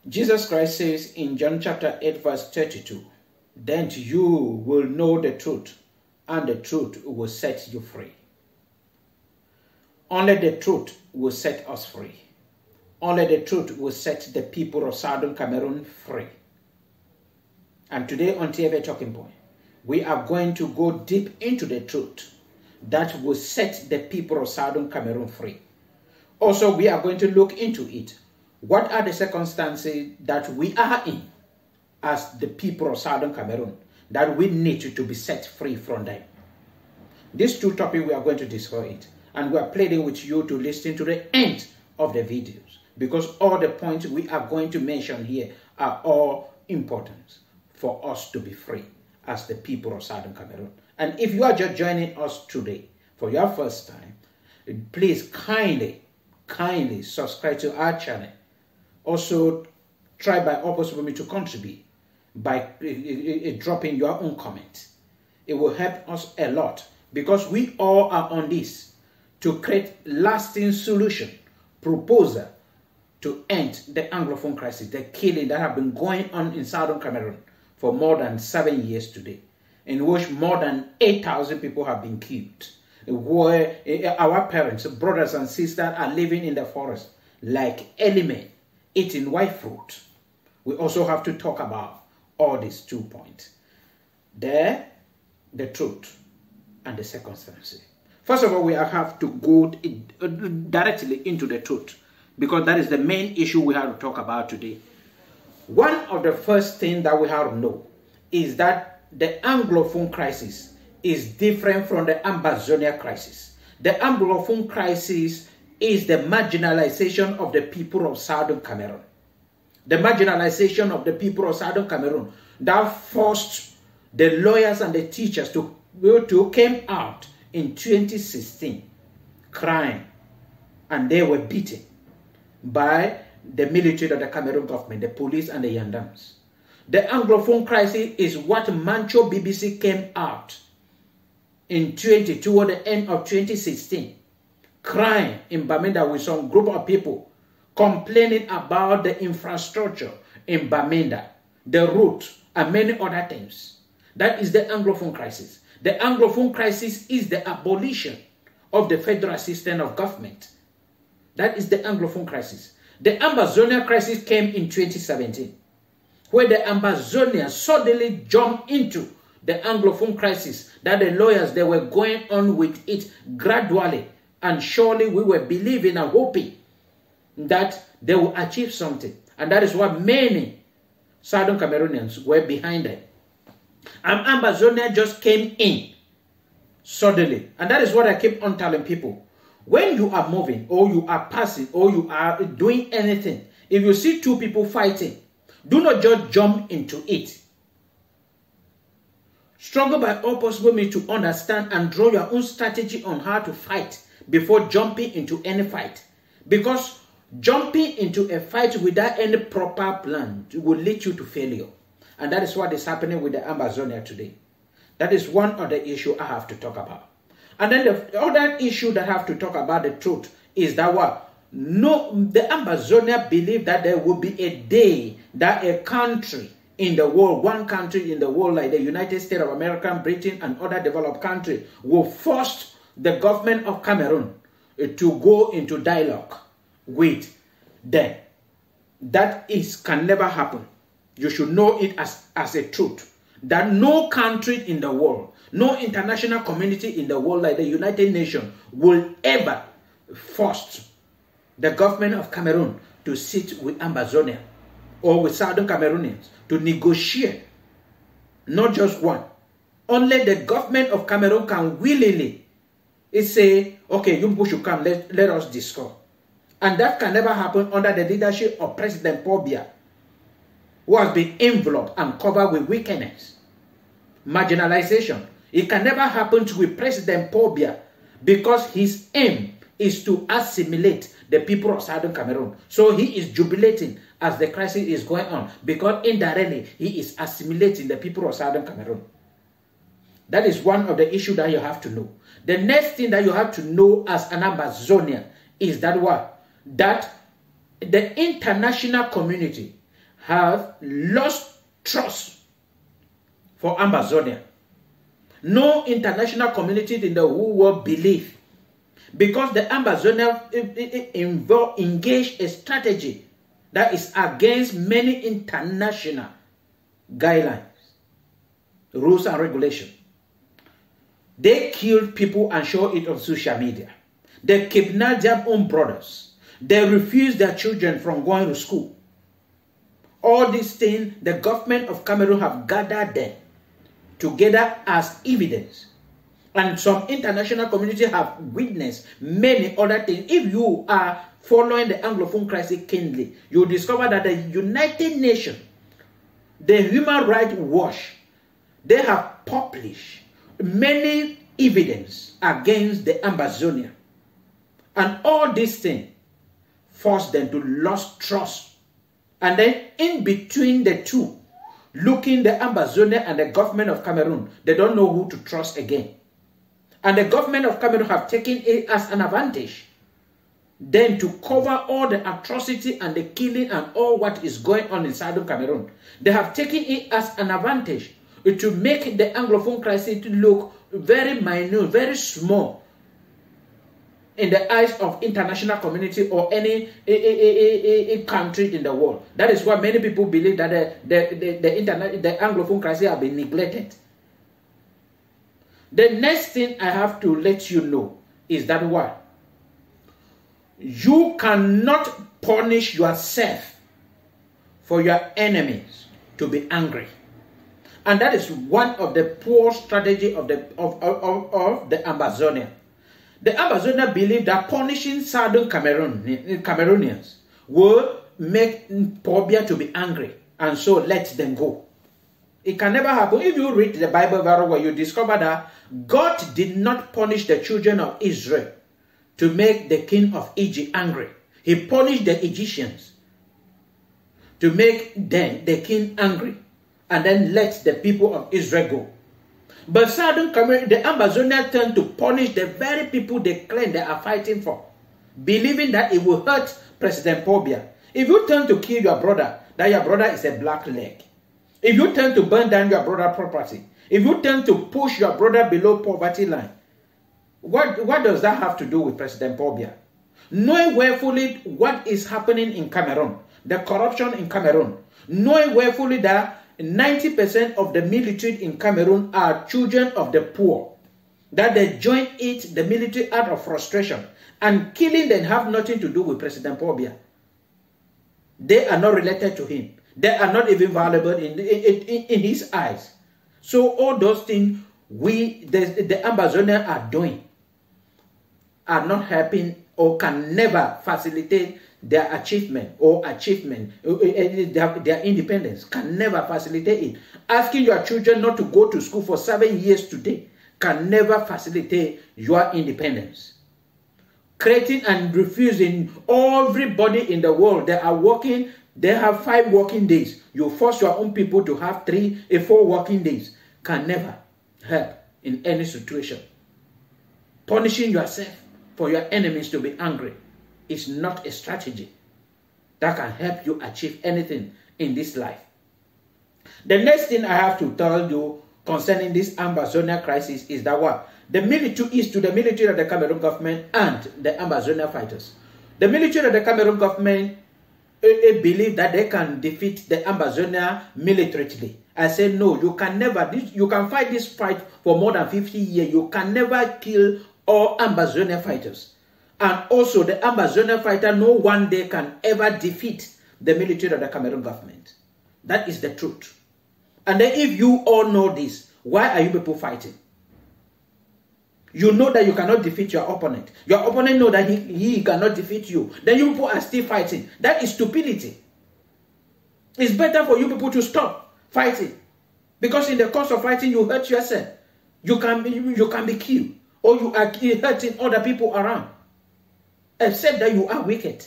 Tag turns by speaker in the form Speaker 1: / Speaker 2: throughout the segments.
Speaker 1: Jesus Christ says in John chapter 8 verse 32, then you will know the truth, and the truth will set you free. Only the truth will set us free. Only the truth will set the people of Southern Cameroon free. And today on TV Talking Point, we are going to go deep into the truth that will set the people of Southern Cameroon free. Also, we are going to look into it. What are the circumstances that we are in as the people of Southern Cameroon that we need to be set free from them? These two topics, we are going to discuss it. And we are pleading with you to listen to the end of the videos, because all the points we are going to mention here are all important for us to be free as the people of Southern Cameroon. And if you are just joining us today for your first time, please kindly subscribe to our channel. Also, try by all possible to contribute by dropping your own comment. It will help us a lot, because we all are on this to create lasting solution, proposal to end the Anglophone crisis, the killing that have been going on in Southern Cameroon for more than 7 years today, in which more than 8,000 people have been killed, where our parents, brothers and sisters are living in the forest like elements eating white fruit. We also have to talk about all these 2 points. The truth and the circumstances. First of all, we have to go directly into the truth, because that is the main issue we have to talk about today. One of the first things that we have to know is that the Anglophone crisis is different from the Ambazonia crisis. The Anglophone crisis is the marginalization of the people of Southern Cameroon. The marginalization of the people of Southern Cameroon that forced the lawyers and the teachers to came out in 2016 crying, and they were beaten by the military of the Cameroon government, the police and the Yandams. The Anglophone crisis is what Mancho BBC came out in toward the end of 2016, crying in Bamenda with some group of people complaining about the infrastructure in Bamenda, the route, and many other things. That is the Anglophone crisis. The Anglophone crisis is the abolition of the federal system of government. That is the Anglophone crisis. The Ambazonia crisis came in 2017, where the Ambazonia suddenly jumped into the Anglophone crisis, that the lawyers, they were going on with it gradually, and surely we were believing and hoping that they will achieve something. And that is what many Southern Cameroonians were behind it. And Ambazonia just came in suddenly. And that is what I keep on telling people. When you are moving, or you are passing, or you are doing anything, if you see two people fighting, do not just jump into it. Struggle by all possible means to understand and draw your own strategy on how to fight before jumping into any fight. Because jumping into a fight without any proper plan will lead you to failure. And that is what is happening with the Ambazonia today. That is one other issue I have to talk about. And then the other issue that I have to talk about, the truth, is that the Ambazonia believe that there will be a day that a country in the world, one country in the world like the United States of America, Britain, and other developed countries will force the government of Cameroon to go into dialogue with them. That can never happen. You should know it as a truth, that no country in the world, no international community in the world like the United Nations will ever force the government of Cameroon to sit with Ambazonia or with Southern Cameroonians to negotiate. Not just one. Only the government of Cameroon can willingly say, okay, you should come, let us discuss. And that can never happen under the leadership of President Paul Biya, who has been enveloped and covered with wickedness, marginalization. It can never happen with President Paul Biya, because his aim is to assimilate the people of Southern Cameroon. So he is jubilating as the crisis is going on, because indirectly he is assimilating the people of Southern Cameroon. That is one of the issues that you have to know. The next thing that you have to know as an Ambazonian is that the international community, have lost trust for Ambazonia. No international community in the whole world believe, because the Ambazonia engaged a strategy that is against many international guidelines, rules and regulations. They killed people and show it on social media. They kidnapped their own brothers. They refused their children from going to school. All these things, the government of Cameroon have gathered them together as evidence. And some international community have witnessed many other things. If you are following the Anglophone crisis keenly, you discover that the United Nations, the Human Rights Watch, they have published many evidence against the Ambazonia. And all these things forced them to lose trust. And then in between the two, looking the Ambazonia and the government of Cameroon, they don't know who to trust again. And the government of Cameroon have taken it as an advantage then to cover all the atrocity and the killing and all what is going on in Southern Cameroon. They have taken it as an advantage to make the Anglophone crisis look very minute, very small in the eyes of international community or any country in the world. That is why many people believe that the Anglophone crisis have been neglected. The next thing I have to let you know is that what? You cannot punish yourself for your enemies to be angry. And that is one of the poor strategy of the Ambazonia. The Ambazonia believe that punishing Southern Cameroonians will make Paul Biya to be angry, and so let them go. It can never happen. If you read the Bible very well, you discover that God did not punish the children of Israel to make the king of Egypt angry. He punished the Egyptians to make them, the king, angry, and then let the people of Israel go. But Southern Cameroon, the Ambazonia turned to punish the very people they claim they are fighting for, believing that it will hurt President Paul Biya. If you turn to kill your brother, that your brother is a black leg. If you turn to burn down your brother's property, if you turn to push your brother below poverty line, what does that have to do with President Paul Biya? Knowing willfully what is happening in Cameroon, the corruption in Cameroon, knowing willfully that 90% of the military in Cameroon are children of the poor, that they join it, the military, out of frustration, and killing them have nothing to do with President Paul Biya. They are not related to him. They are not even valuable in his eyes. So all those things the Ambazonia are doing are not helping or can never facilitate their achievement their independence, can never facilitate it. Asking your children not to go to school for 7 years today can never facilitate your independence. Creating and refusing everybody in the world, they are working, they have 5 working days. You force your own people to have 3 or 4 working days, can never help in any situation. Punishing yourself for your enemies to be angry is not a strategy that can help you achieve anything in this life. The next thing I have to tell you concerning this Ambazonia crisis is that what? The military is to the military of the Cameroon government and the Ambazonia fighters. The military of the Cameroon government believe that they can defeat the Ambazonia militarily. I said no, you can never. You can fight this fight for more than 50 years. You can never kill all Ambazonia fighters. And also the Ambazonia fighter, no one day can ever defeat the military of the Cameroon government. That is the truth. And then if you all know this, why are you people fighting? You know that you cannot defeat your opponent. Your opponent knows that he cannot defeat you. Then you people are still fighting. That is stupidity. It's better for you people to stop fighting. Because in the course of fighting, you hurt yourself. You can be killed. Or you are hurting other people around. Except that you are wicked.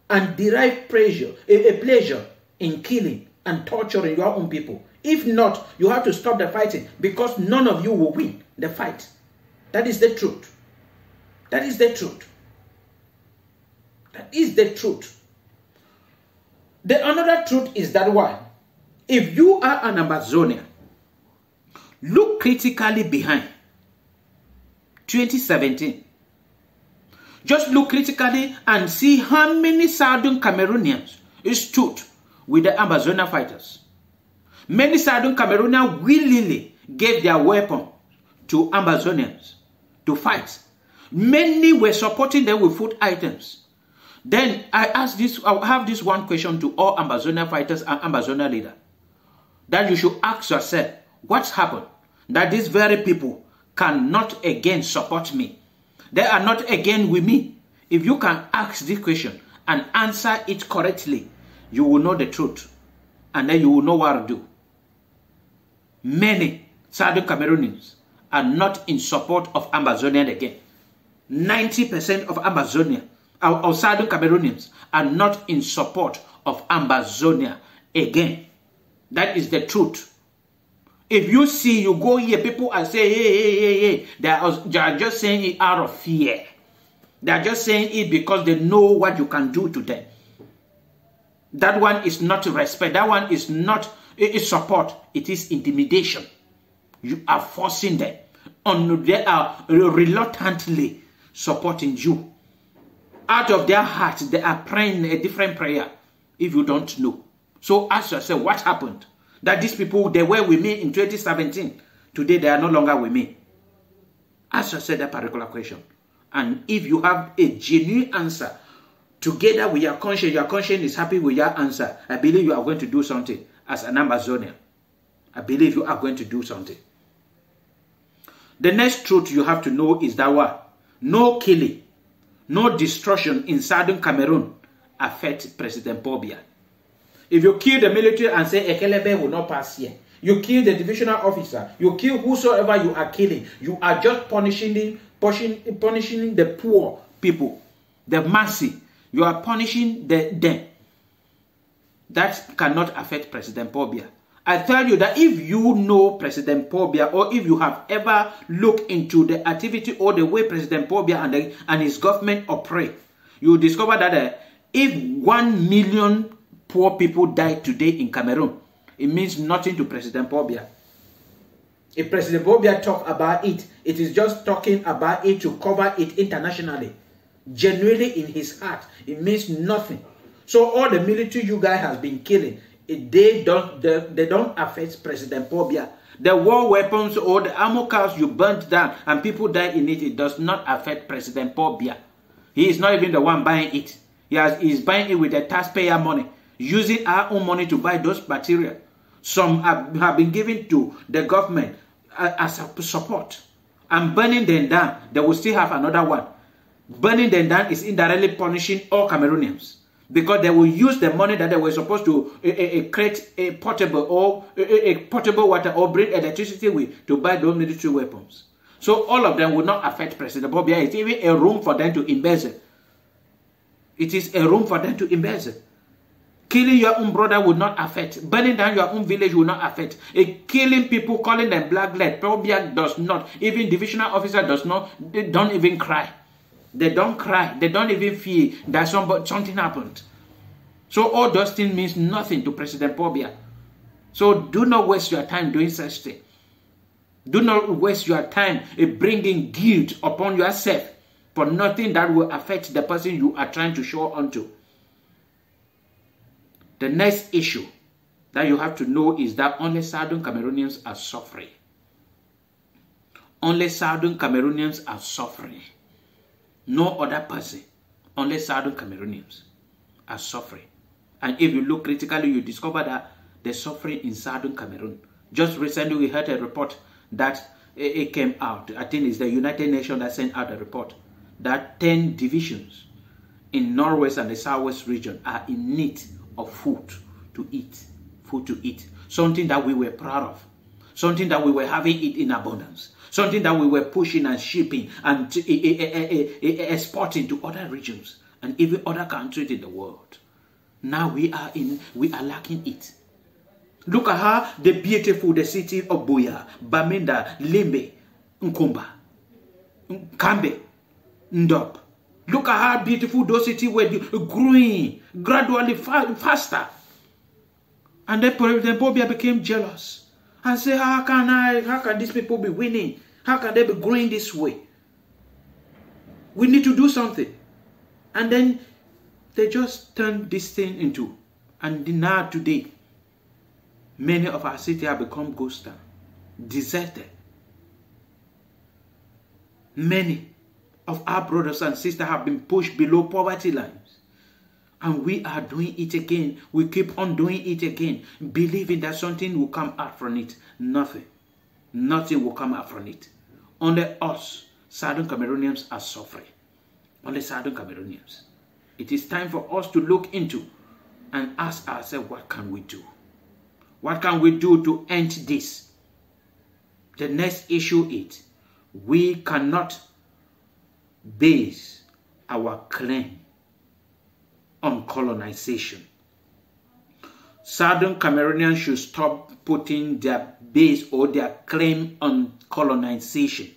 Speaker 1: And derive pleasure in killing and torturing your own people. If not, you have to stop the fighting. Because none of you will win the fight. That is the truth. That is the truth. That is the truth. The another truth is that one, if you are an Amazonian, look critically behind 2017. Just look critically and see how many Southern Cameroonians stood with the Amazonian fighters. Many Southern Cameroonians willingly gave their weapon to Amazonians to fight. Many were supporting them with food items. Then I have this one question to all Amazonian fighters and Amazonian leaders. That you should ask yourself, what's happened? That these very people cannot again support me. They are not again with me. If you can ask this question and answer it correctly, you will know the truth. And then you will know what to do. Many Southern Cameroonians are not in support of Amazonian again. 90% of Amazonia, or Southern Cameroonians, are not in support of Amazonia again. That is the truth. If you see, you go here, people are saying, hey. They are just saying it out of fear. They are just saying it because they know what you can do to them. That one is not respect. That one is not support. It is intimidation. You are forcing them. They are reluctantly supporting you. Out of their hearts, they are praying a different prayer if you don't know. So ask yourself, what happened? That these people, they were with me in 2017. Today, they are no longer with me. Ask yourself that particular question. And if you have a genuine answer, together with your conscience is happy with your answer, I believe you are going to do something as an Amazonian. I believe you are going to do something. The next truth you have to know is that what? No killing, no destruction in Southern Cameroon affects President Paul Biya. If you kill the military and say Ekelebe will not pass here, you kill the divisional officer, you kill whosoever you are killing, you are just punishing the poor people, the mercy. You are punishing them. That cannot affect President Paul Biya. I tell you that if you know President Paul Biya, or if you have ever looked into the activity or the way President Paul Biya and his government operate, you will discover that if 1 million poor people die today in Cameroon, it means nothing to President Paul Biya. If President Paul Biya talk about it, it is just talking about it to cover it internationally. Genuinely in his heart, it means nothing. So all the military you guys have been killing, they don't affect President Paul Biya. The war weapons or the ammo cars you burnt down and people die in it, it does not affect President Paul Biya. He is not even the one buying it. He is buying it with the taxpayer money, using our own money to buy those material. Some have been given to the government as a support. And burning them down, they will still have another one. Burning them down is indirectly punishing all Cameroonians, because they will use the money that they were supposed to create a portable water or bring electricity with to buy those military weapons. So all of them will not affect President Paul Biya. It's even a room for them to embezzle. It is a room for them to embezzle. Killing your own brother will not affect. Burning down your own village will not affect. Killing people, calling them blackleg, Paul Biya does not. Even divisional officer does not. They don't even cry. They don't cry. They don't even feel that something happened. So all those things means nothing to President Paul Biya. So do not waste your time doing such thing. Do not waste your time bringing guilt upon yourself for nothing that will affect the person you are trying to show unto. The next issue that you have to know is that only Southern Cameroonians are suffering. Only Southern Cameroonians are suffering. No other person. Only Southern Cameroonians are suffering. And if you look critically, you discover that the suffering in Southern Cameroon. Just recently, we heard a report that it came out. I think it's the United Nations that sent out a report that 10 divisions in Northwest and the Southwest region are in need of food to eat. Food to eat. Something that we were proud of. Something that we were having it in abundance. Something that we were pushing and shipping and exporting to other regions and even other countries in the world. Now we are lacking it. Look at how the city of Buya, Bamenda, Limbe, Nkumba, Kambe, Ndop, Look at how beautiful those cities were growing gradually faster. And then President Paul Biya became jealous and said, how can these people be winning? How can they be growing this way? We need to do something. And then they just turned this thing into, and now today, many of our cities have become ghost town, deserted. Many of our brothers and sisters have been pushed below poverty lines. And we are doing it again. We keep on doing it again, believing that something will come out from it. Nothing. Nothing will come out from it. Only us, Southern Cameroonians, are suffering. Only Southern Cameroonians. It is time for us to look into and ask ourselves, what can we do? What can we do to end this? The next issue is, we cannot base our claim on colonization. Southern Cameroonians should stop putting their base or their claim on colonization.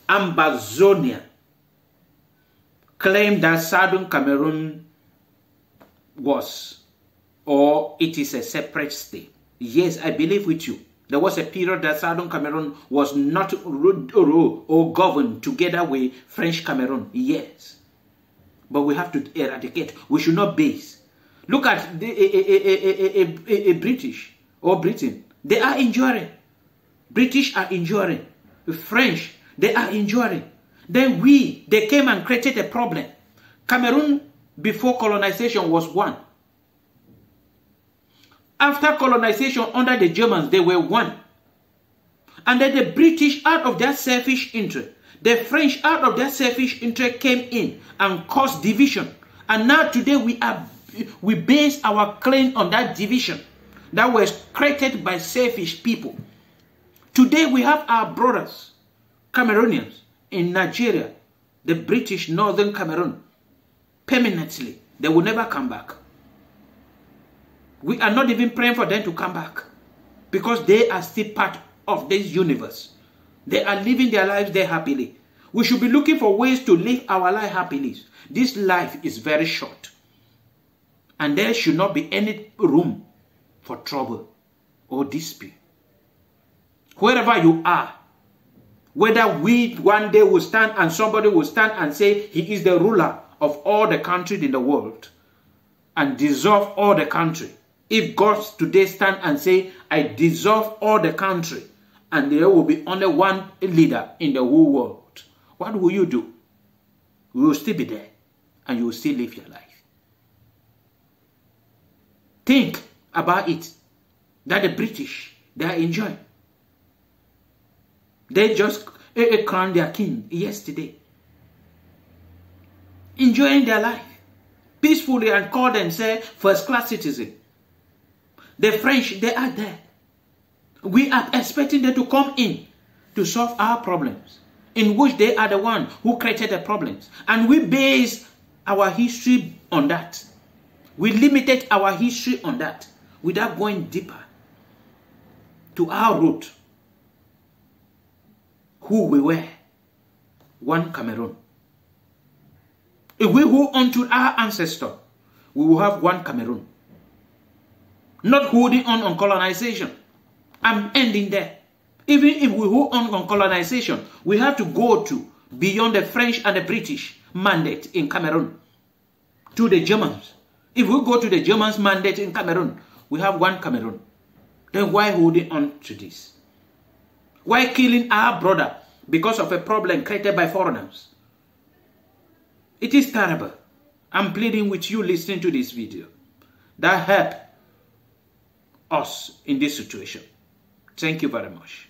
Speaker 1: Ambazonia claimed that Southern Cameroon was, or it is a separate state. Yes, I believe with you. There was a period that Southern Cameroon was not ruled or governed together with French Cameroon. Yes. But we have to eradicate. We should not base. Look at a British or Britain. They are enduring. British are enduring. French, they are enduring. Then they came and created a problem. Cameroon before colonization was one. After colonization under the Germans, they were one. And then the British, out of their selfish interest, the French, out of their selfish interest, came in and caused division. And now today we base our claim on that division that was created by selfish people. Today we have our brothers, Cameroonians, in Nigeria, the British Northern Cameroon, permanently. They will never come back. We are not even praying for them to come back, because they are still part of this universe. They are living their lives there happily. We should be looking for ways to live our life happily. This life is very short. And there should not be any room for trouble or dispute. Wherever you are, whether we one day will stand and somebody will stand and say he is the ruler of all the countries in the world and dissolve all the country. If God today stand and say, I dissolve all the country, and there will be only one leader in the whole world, what will you do? You will still be there, and you will still live your life. Think about it, that the British, they are enjoying. They just crowned their king yesterday. Enjoying their life peacefully and call themselves first-class citizens. The French, they are there. We are expecting them to come in to solve our problems, in which they are the one who created the problems. And we base our history on that. We limited our history on that without going deeper to our root. Who we were. One Cameroon. If we hold on to our ancestor, we will have one Cameroon. Not holding on colonization. I'm ending there. Even if we hold on colonization, we have to go to beyond the French and the British mandate in Cameroon. To the Germans. If we go to the Germans' mandate in Cameroon, we have one Cameroon. Then why holding on to this? Why killing our brother because of a problem created by foreigners? It is terrible. I'm pleading with you listening to this video that help us in this situation. Thank you very much.